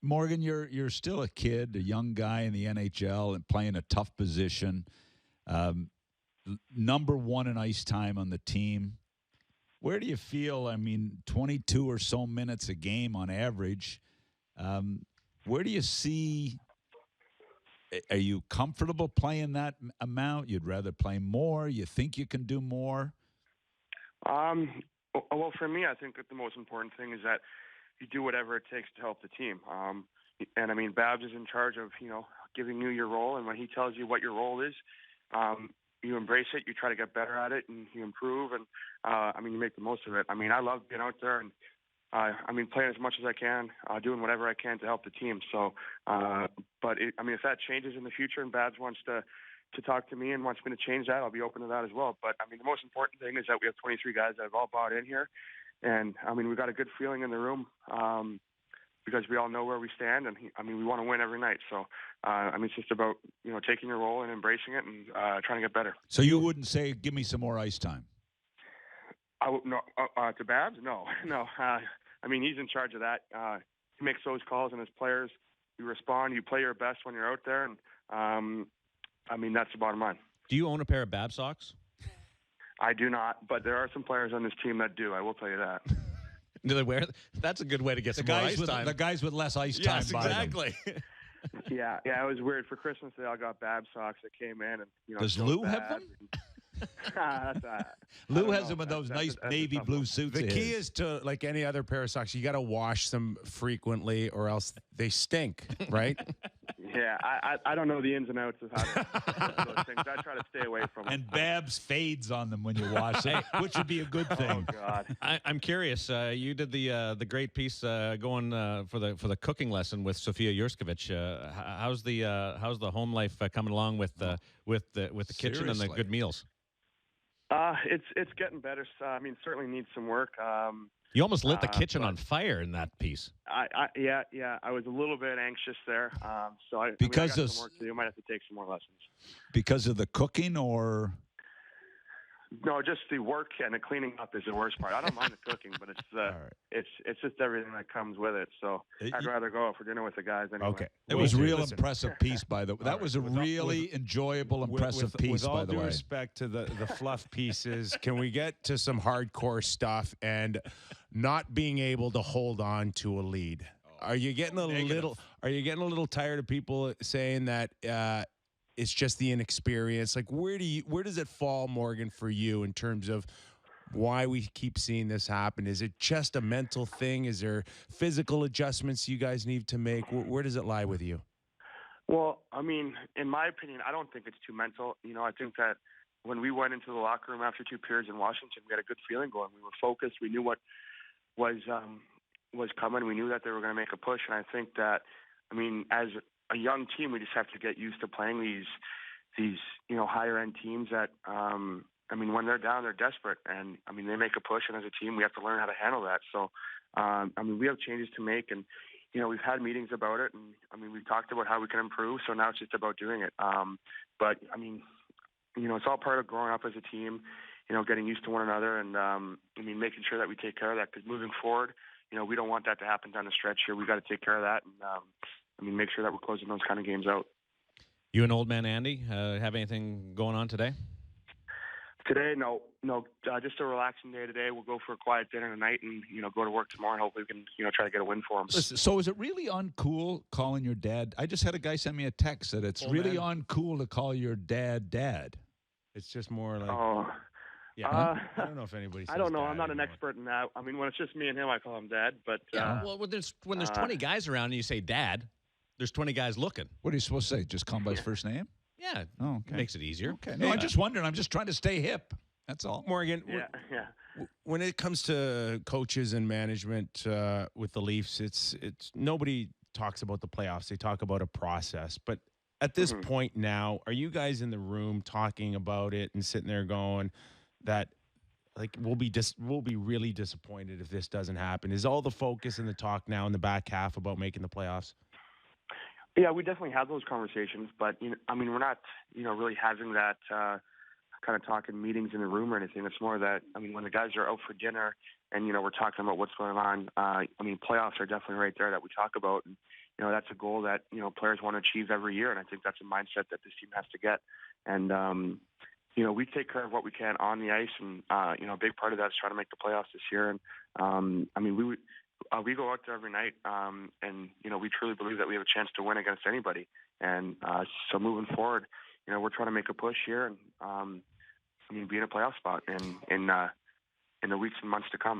Morgan, you're still a kid, a young guy in the NHL and playing a tough position. Number one in ice time on the team. Where do you feel? I mean, 22 or so minutes a game on average. Where do you see? Are you comfortable playing that amount? You'd rather play more? You think you can do more? Well, for me, I think that the most important thing is that you do whatever it takes to help the team. And I mean, Babs is in charge of, giving you your role. And when he tells you what your role is, you embrace it, you try to get better at it, and you improve. And, you make the most of it. I mean, I love being out there and, playing as much as I can, doing whatever I can to help the team. So, if that changes in the future and Babs wants to talk to me and wants me to change that, I'll be open to that as well. But, the most important thing is that we have 23 guys that have all bought in here. And, we've got a good feeling in the room because we all know where we stand. And, we want to win every night. So, it's just about, taking your role and embracing it and trying to get better. So you wouldn't say, give me some more ice time? No, to Babs? No. He's in charge of that. He makes those calls, and as players, you respond. You play your best when you're out there. And, that's the bottom line. Do you own a pair of Babs socks? I do not, but there are some players on this team that do. I will tell you that. Do they wear? That's a good way to get some more ice time. The guys with less ice time. Yes, exactly. Yeah, it was weird. For Christmas, they all got Babs socks that came in, and Does Lou have them? Lou has them in those nice navy blue suits. The key is to, like any other pair of socks, you got to wash them frequently, or else they stink, right? Yeah, I don't know the ins and outs of how to those things. I try to stay away from them. And Babs fades on them when you wash them, which would be a good thing. Oh God! I'm curious. You did the great piece going for the cooking lesson with Sofia Jurskovic. How's the home life coming along with the kitchen and the good meals? It's getting better. Certainly needs some work. You almost lit the kitchen on fire in that piece. Yeah. I was a little bit anxious there. I because got some work to do. Might have to take some more lessons. Because of the cooking, or no, just the work and the cleaning up is the worst part. I don't mind the cooking, but it's just everything that comes with it. So I'd rather go out for dinner with the guys anyway. Okay, it was a real impressive piece, by the way. That was a really enjoyable, impressive piece, by the way. With all due respect to the fluff pieces, can we get to some hardcore stuff and not being able to hold on to a lead? Are you getting a little tired of people saying that? It's just the inexperience. Like, where does it fall, Morgan, for you in terms of why we keep seeing this happen? Is it just a mental thing? Is there physical adjustments you guys need to make? Where does it lie with you? Well, in my opinion, I don't think it's too mental. I think that when we went into the locker room after 2 periods in Washington, we had a good feeling going. We were focused. We knew what was coming. We knew that they were going to make a push. And I think that, as a young team, we just have to get used to playing these higher end teams that when they're down, they're desperate, and they make a push, and as a team, we have to learn how to handle that. So we have changes to make, and we've had meetings about it, and we've talked about how we can improve. So now it's just about doing it. But it's all part of growing up as a team, getting used to one another, and making sure that we take care of that, because moving forward, we don't want that to happen down the stretch here. We got to take care of that, and make sure that we're closing those kind of games out. You and old man Andy have anything going on today? Today, no. Just a relaxing day today. We'll go for a quiet dinner tonight, and go to work tomorrow, and hopefully we can try to get a win for him. Listen, so is it really uncool calling your dad? I just had a guy send me a text that it's really uncool to call your dad. It's just more like. Oh. Yeah, I don't know if anybody. I don't know. I'm not an expert in that. When it's just me and him, I call him Dad. But well, when there's 20 guys around and you say Dad, there's 20 guys looking. What are you supposed to say? Just call him by his first name? Yeah. Oh, okay. Makes it easier. Okay. No, I'm just wondering. I'm just trying to stay hip. That's all. Morgan. Yeah. When it comes to coaches and management with the Leafs, it's nobody talks about the playoffs. They talk about a process. But at this point now, are you guys in the room talking about it and sitting there going that, like, we'll be really disappointed if this doesn't happen? Is all the focus and the talk now in the back half about making the playoffs? Yeah, we definitely have those conversations, but we're not really having that kind of talk in meetings in the room or anything. It's more that when the guys are out for dinner and we're talking about what's going on. Playoffs are definitely right there that we talk about. And that's a goal that players want to achieve every year, and I think that's a mindset that this team has to get. And we take care of what we can on the ice, and a big part of that is trying to make the playoffs this year. And we go out there every night, and we truly believe that we have a chance to win against anybody. And so moving forward, we're trying to make a push here, and be in a playoff spot in the weeks and months to come.